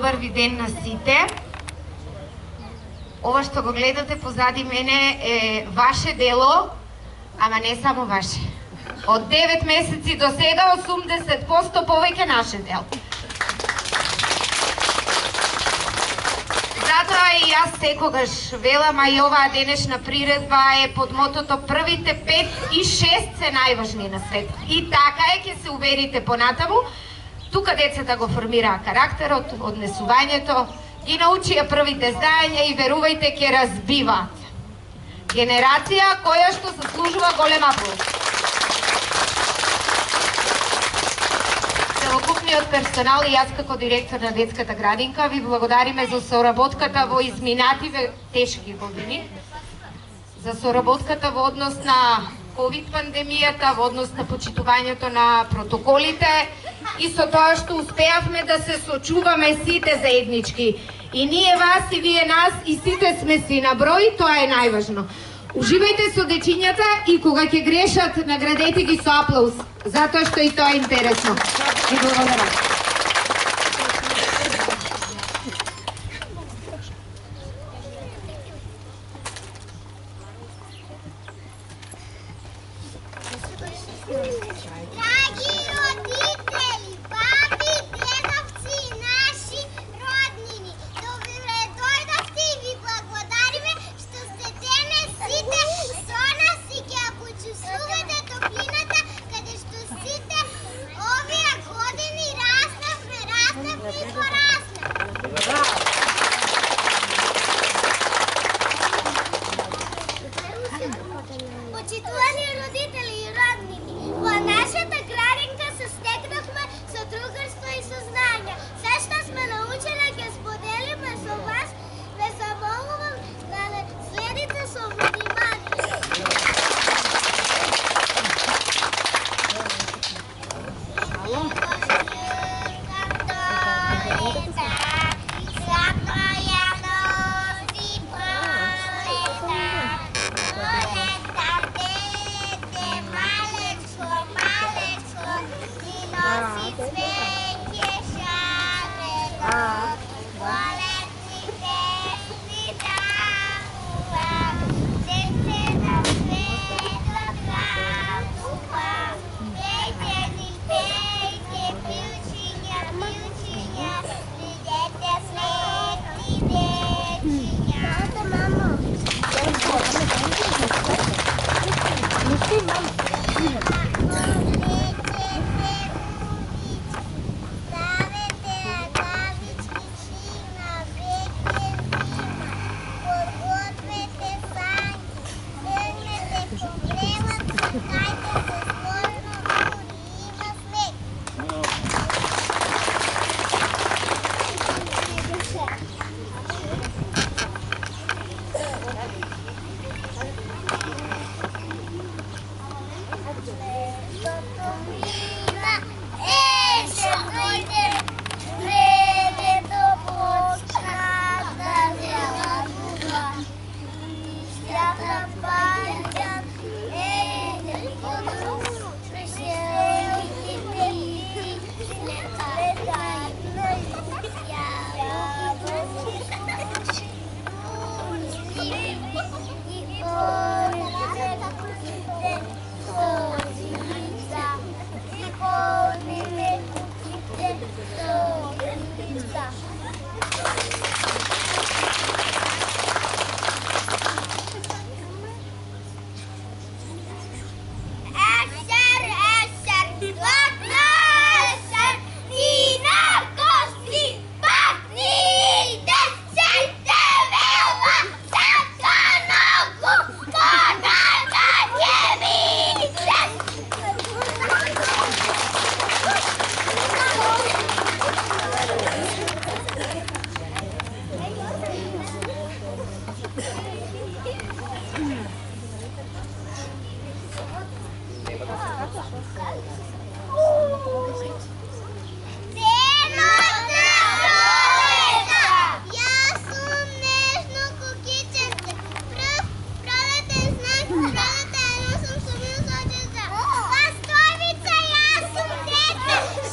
добар ви ден на сите. Ова што го гледате позади мене е ваше дело, ама не само ваше. Од 9 месеци до сега 80% повеќе наше дело. Затоа и јас секогаш велам, а и оваа денешна приредба е под мотото првите 5 и 6 се најважни на свет. И така е, ќе се уверите понатаму. Тука децата го формираа карактерот, однесувањето, ги научија првите знаења и верувајте ќе разбиваат. Генерација која што заслужува голем аплауз. Целокупниот персонал и јас како директор на детската градинка ви благодариме за соработката во изминативе тешки години, за соработката во однос на ковид пандемијата, во однос на почитувањето на протоколите и со тоа што успеавме да се сочуваме сите заеднички. И ние вас и вие нас и сите сме си на број, тоа е најважно. Уживајте со дечињата и кога ќе грешат, наградете ги со аплауз, затоа што и тоа е интересно. Ви благодарам. Почитувани родители и роднини, во нашата градинка се стекнавме содружество и сознание. Се што сме научиле ќе споделиме со вас, ве замолувам да не следите со внимание.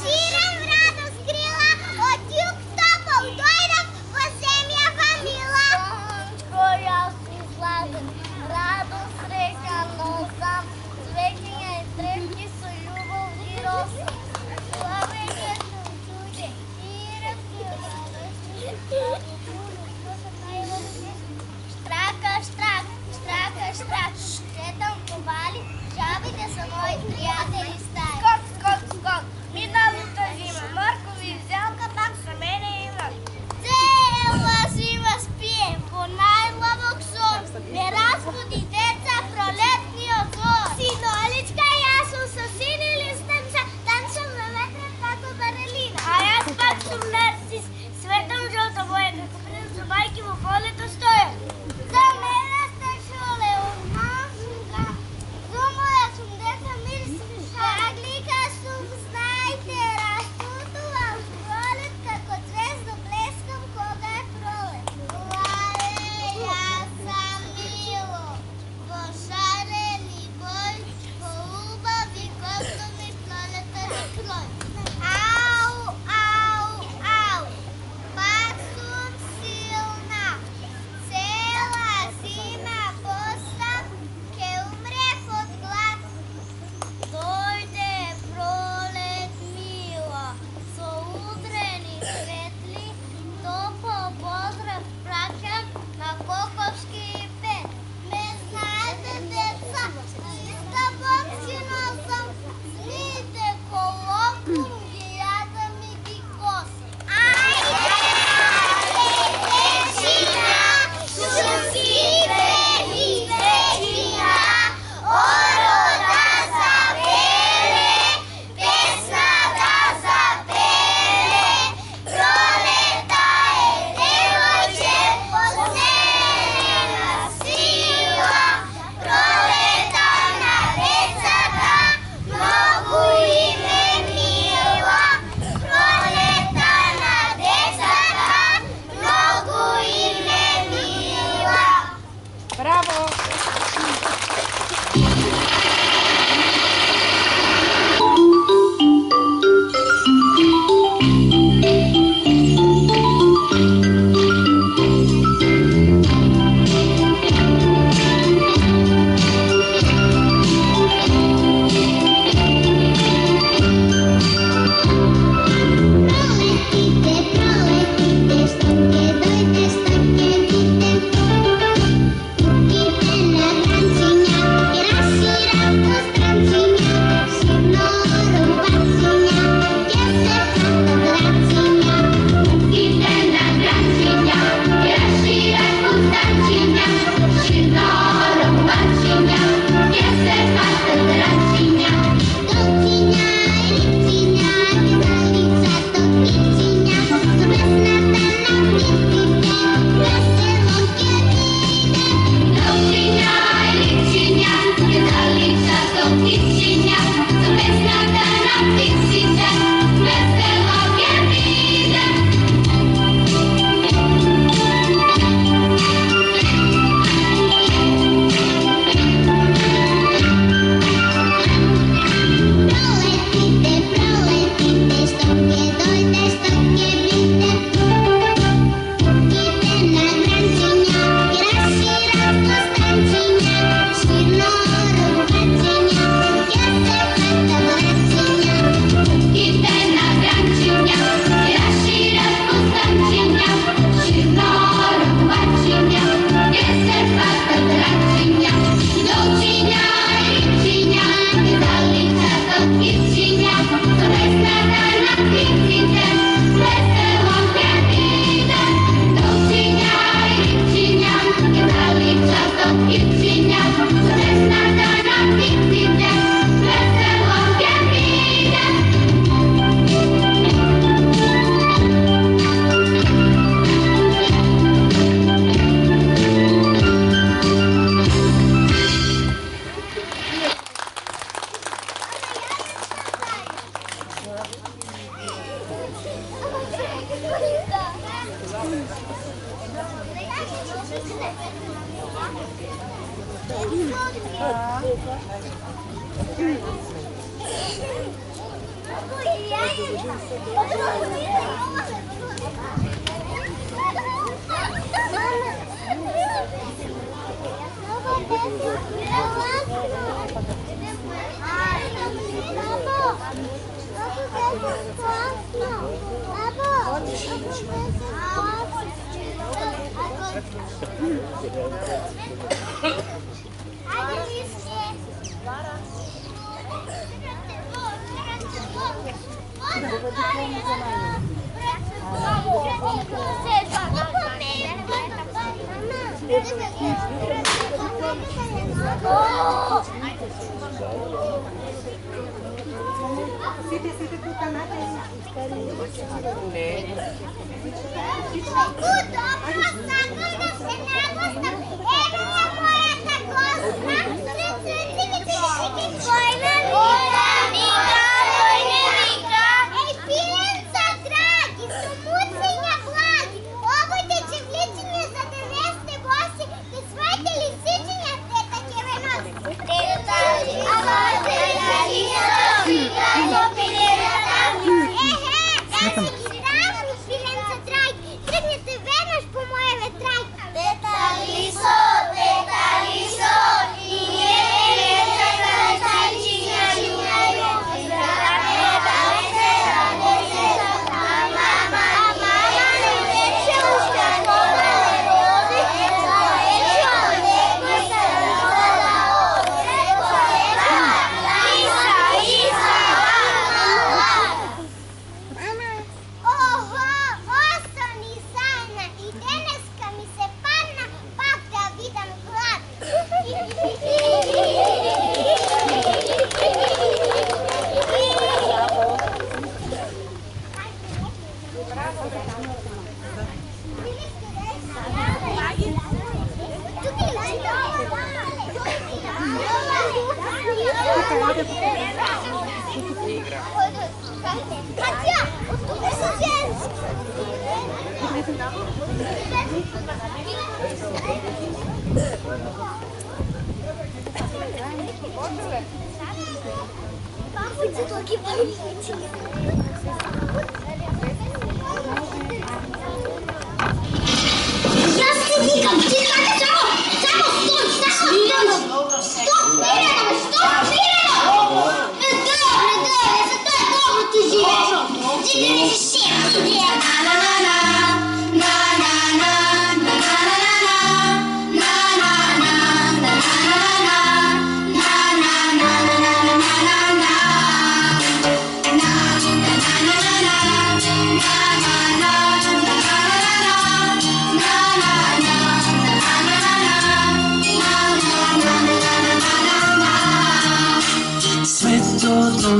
Ширам радост крила, от юг топол до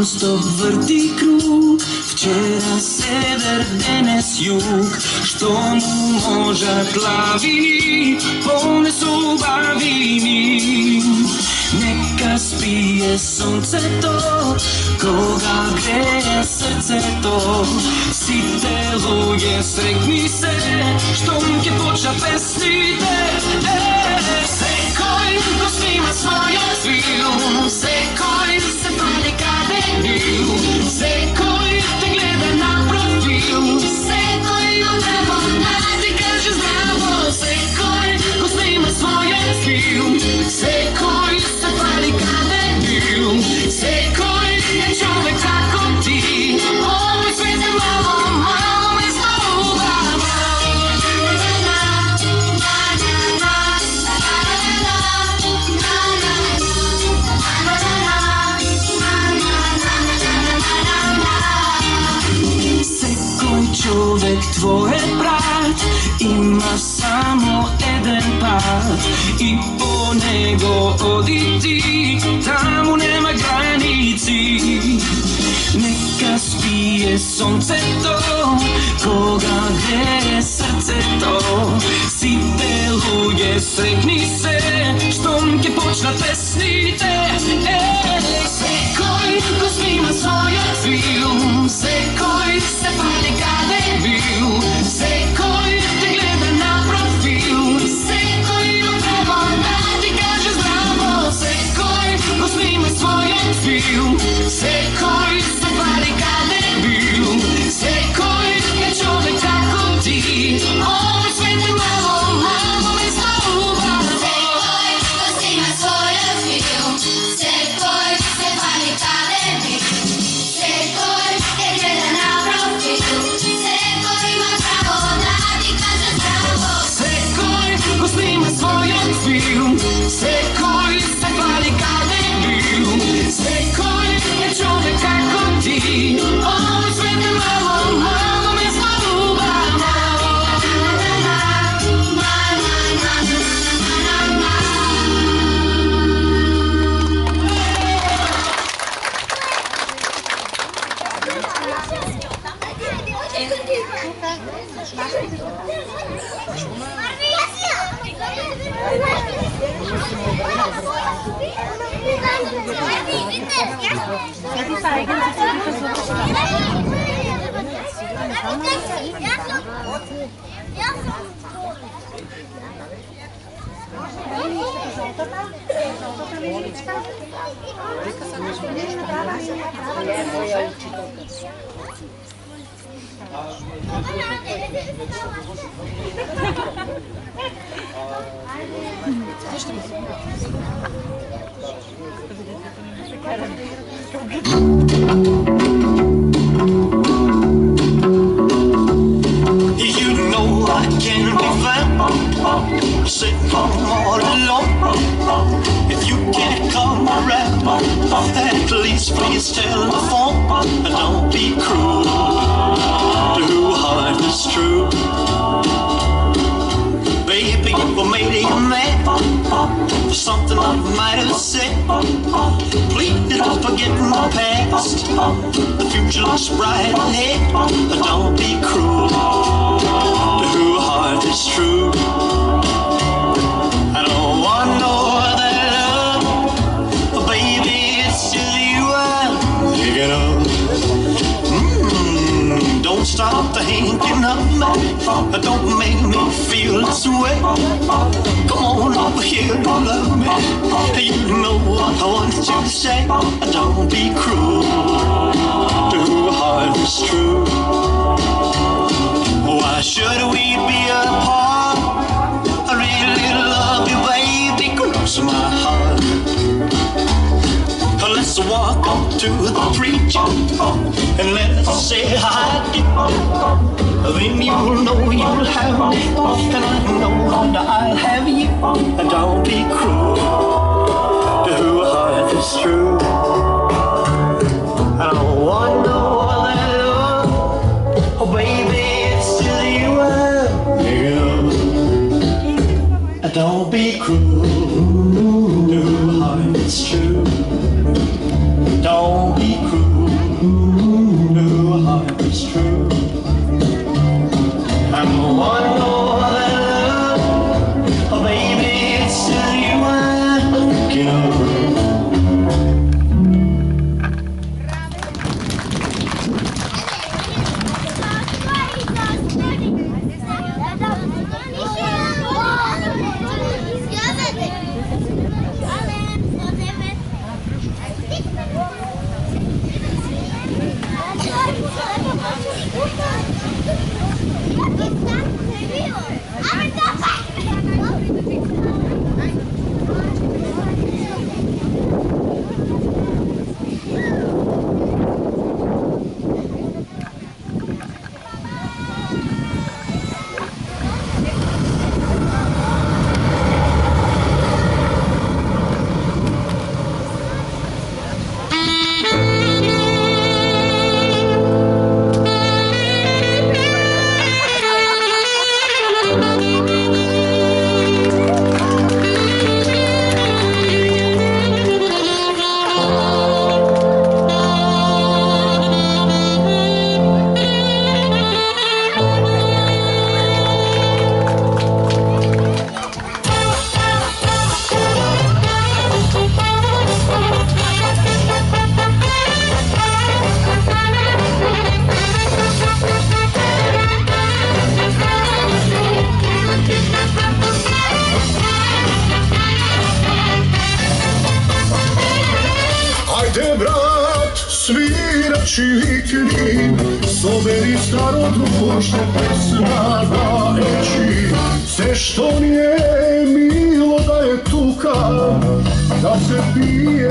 non-stop vrti krug, včera sever, danes jug, što mu moža glavi, polne su bavini. Neka spije sunce to, koga greje srce to, si deluje, srekni se, štom ke poča pesnite. Sekoj, ko snima svoja film, sekoj se pali kada je bil, sekoj te gleda na profil, sekoj on treba da ti kaže zdravo, sekoj ko snima svoja film, sekoj se pali kada je bil, sekoj je čovek tako ti, ovoj svet je malo, malo mesto u glava. Čovek tvoj je brat, ima samo jedan pad i po nego oditi, tamo nema granici. Neka spije sunce to, koga greje srce to, si deluje, srekni se, štom ke počna pesnite. Sekoj, ko snima svoja film, sekoj se pali kada je bil, sekoj te gleda na profil, sekoj on treba da ti kaže zdravo, sekoj svil, sekoj se barikade bil, sekoj je čovek tako ti, ovoj svet je malo, malo mesto ubavo. Sekoj, ko snima svoje film, sekoj se barikade bil, sekoj je gleda na profil, sekoj ima pravo da ti kaže zdravo. Sekoj, ko snima svoj film, sekoj se barikade bil, sekoj je čovek kako ti, ovoj svet je malo, malo mesto ubavo. You know I can't be found sitting home all alone. If you can't come around, at least please tell the phone. Don't be cruel to who heart is true. Baby, what made you mad for something I might have said? Please don't forget my past. The future looks bright ahead. Don't be cruel to who heart is true. I don't want no other love, baby, it's just you I'm thinking of. Don't stop thinking of me, don't make me feel this way. Come on over here and love me. You know what I want you to say. Don't be cruel to who heart is true. Why should we be apart? I really love you, baby, close to my heart. Let's walk up to the preacher and let's say hi. Then you'll know you'll have me, and I know that I'll have you. And don't be cruel to who heart is true. I don't want no other love, oh baby, it's still you I'm thinking of. Don't be cruel to who heart is true. Don't be cruel to who heart is true. I don't want no other love, oh baby, it's still you I'm thinking of. svira čikri, soberi staro društvo pesma da eči. Sve što nije milo da je tuka, da se pije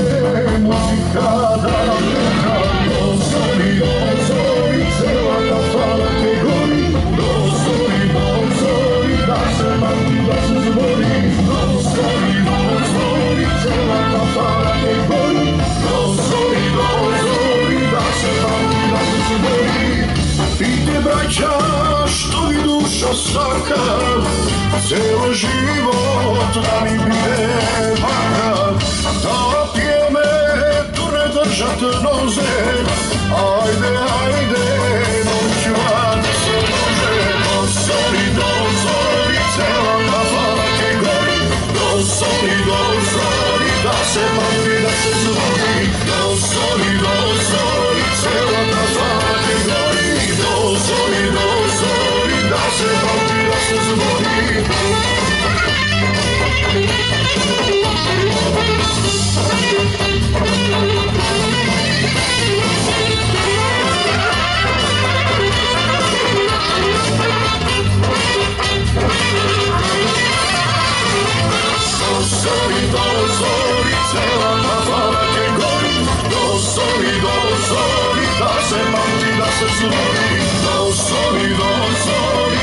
muzika, da peka. Dozori, dozori, cela kafana te gori, dozori, dozori, da se mati, da se zvori. Dozori, dozori, cela kafana te gori, dozori, dozori, da se mati, da se zvori. Pite braća, što vi duša staka, celo život da mi bide vaka. Da pijeme, tu ne držat noze, ajde, ajde, noćva da se može. Dozori, dozori, cela kafana te gori, dozori, dozori, da se pamti, da se zvoni. Dozori, dozori, cela kafana te gori, dozori, dozori, da se pamti, da se zvoni. Dozori, dozori, cela kafana te gori, dozori, dozori, da se pamti, da se zvoni. Dozori, dozori,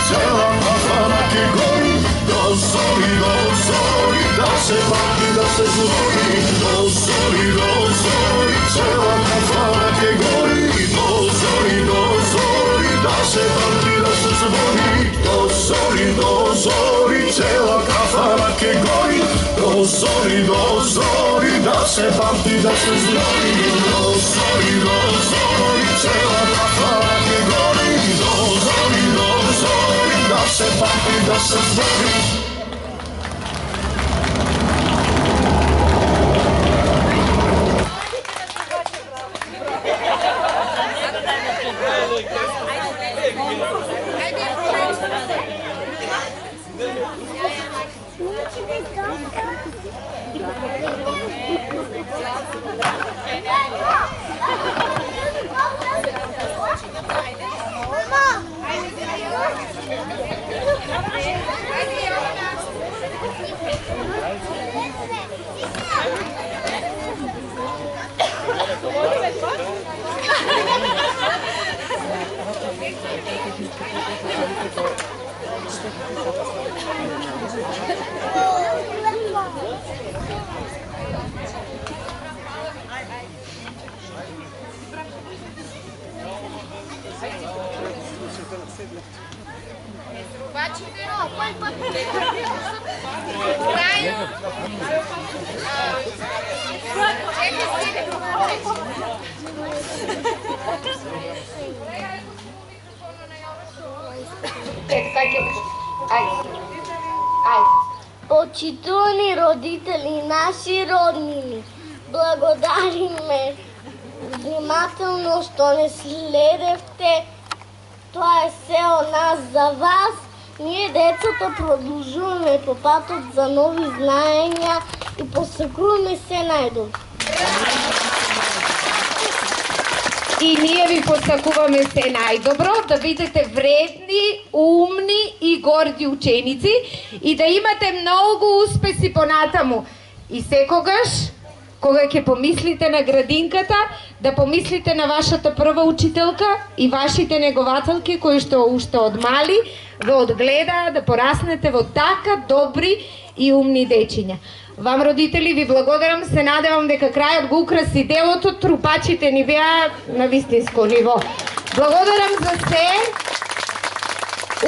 cela kafana te gori, dozori, dozori, da se pamti, da se zvoni. Dozori, cela kafana te gori, dozori, dozori, da se pamti, da se zvoni. Dozori, dozori, cela kafana te gori, dozori, dozori, da se pamti, da se zvoni. Dozori, dozori, cela kafana te gori, dozori, dozori, da se pamti, da se zvoni. Dozori, dozori, cela kafana te gori, dozori, dozori, da se pamti, da se zvoni. Почитувани родители, наши роднини, благодариме внимателно што не следевте. Тоа е се од нас за вас. Ние децата продолжуваме по патот за нови знаења и посакуваме се најдобро. И ние ви посакуваме се најдобро, да бидете вредни, умни и горди ученици и да имате многу успеси понатаму. И секогаш, кога ќе помислите на градинката, да помислите на вашата прва учителка и вашите негователки кои што уште од мали ве одгледаа да пораснете во така добри и умни дечиња. Вам, родители, ви благодарам, се надевам дека крајот го украси делото, трупачите ни беа на вистинско ниво. Благодарам за се,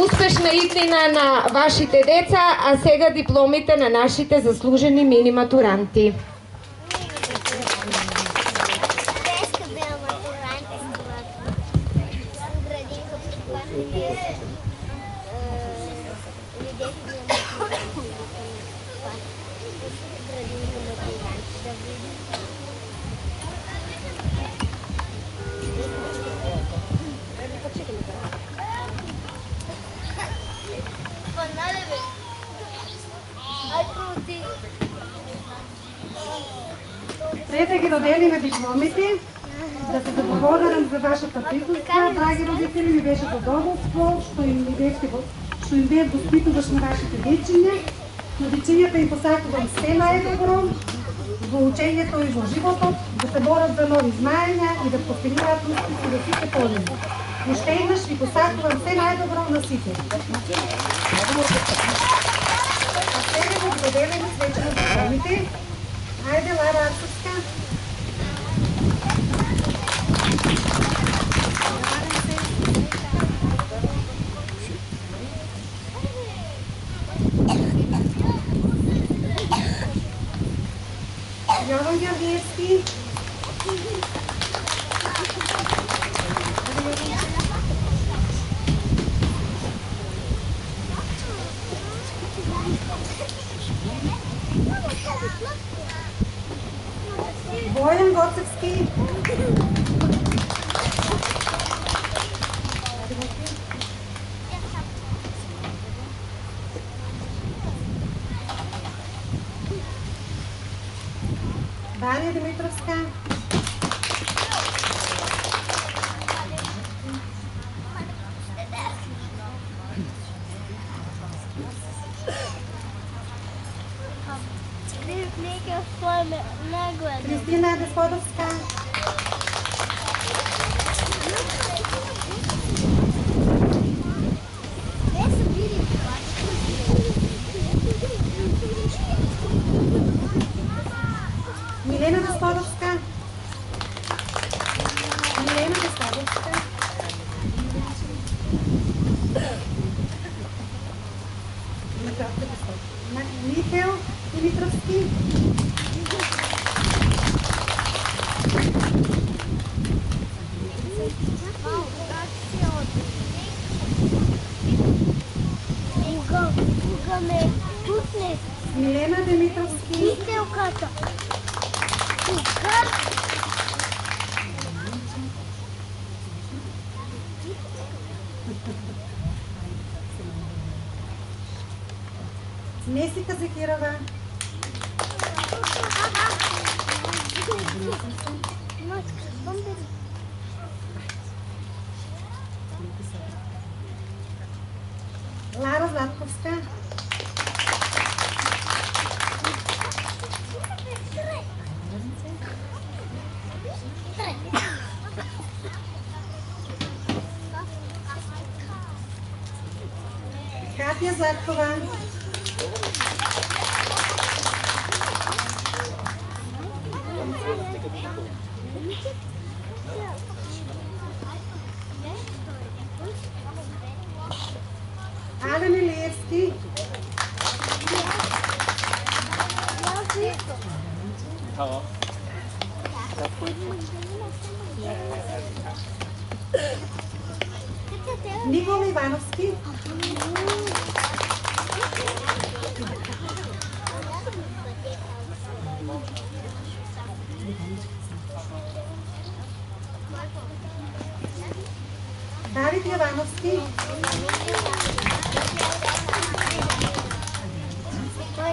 успешна иднина на вашите деца, а сега дипломите на нашите заслужени мини матуранти. Пред да ги доделиме дипломите, да се благодарам за вашата присуства, драги родители, ми беше задоволство, што им бе воспитуваш на вашите дечиња. На дечињата им посакувам все најдобро во учењето и во животот, да се борат за нови знаења и да постигнуваат успехи да сите полини. Уште еднаш ви посакувам все најдобро на сите. А сега го доделиме свечено дипломите. Ајде, Лара Арцовска. Јован Георгиевски. Бојан Гоцевски. Дарија Димитровска. Кристина Десподовска. Милена Десподовска. Милена Десподовска. Михаил Димитровски. Милена Димитровски. Мителката. Несика Закирова. Лара Златковска. Катя Златкова. Ален Илиевски. Никола Ивановски. Давид Ивановски.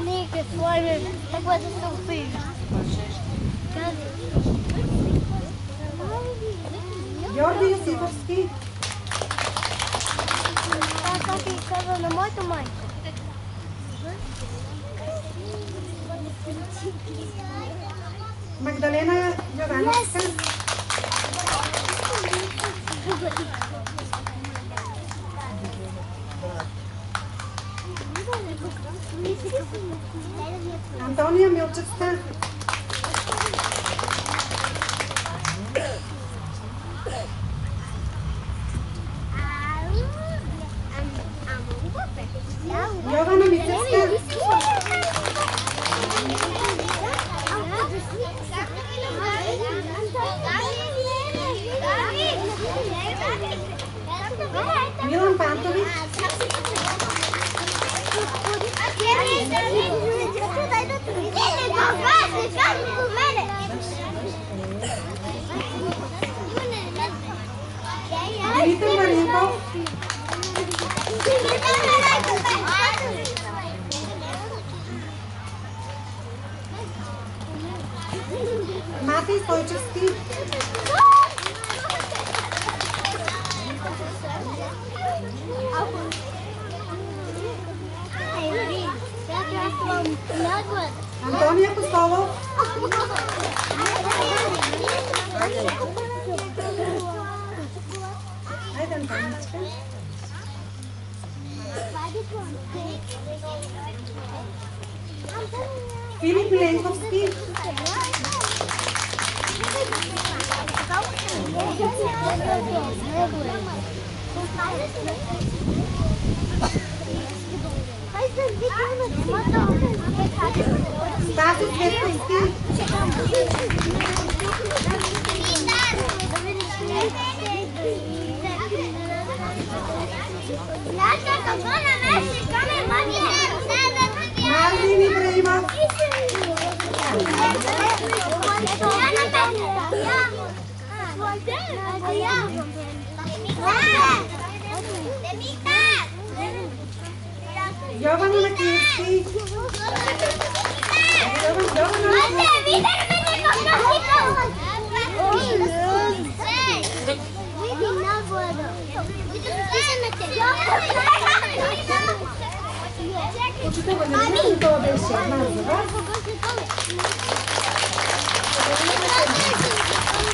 Нека својме, така да се опиш. Јорги Јосифовски. Така ти каза на мојата мајка. Магдалена Јовановска. Антонија Милчевска. Јована Мицевска. Мила Јован Пантович. Димитър Маринков. Матей Стойчевски. Антония Костолов. Айде, Антоничка. Филип Ленковски. Стаси Цветковски. Марвин Ибраимов. Јован Макиевски. Почитуваме, тоа беше една за вас.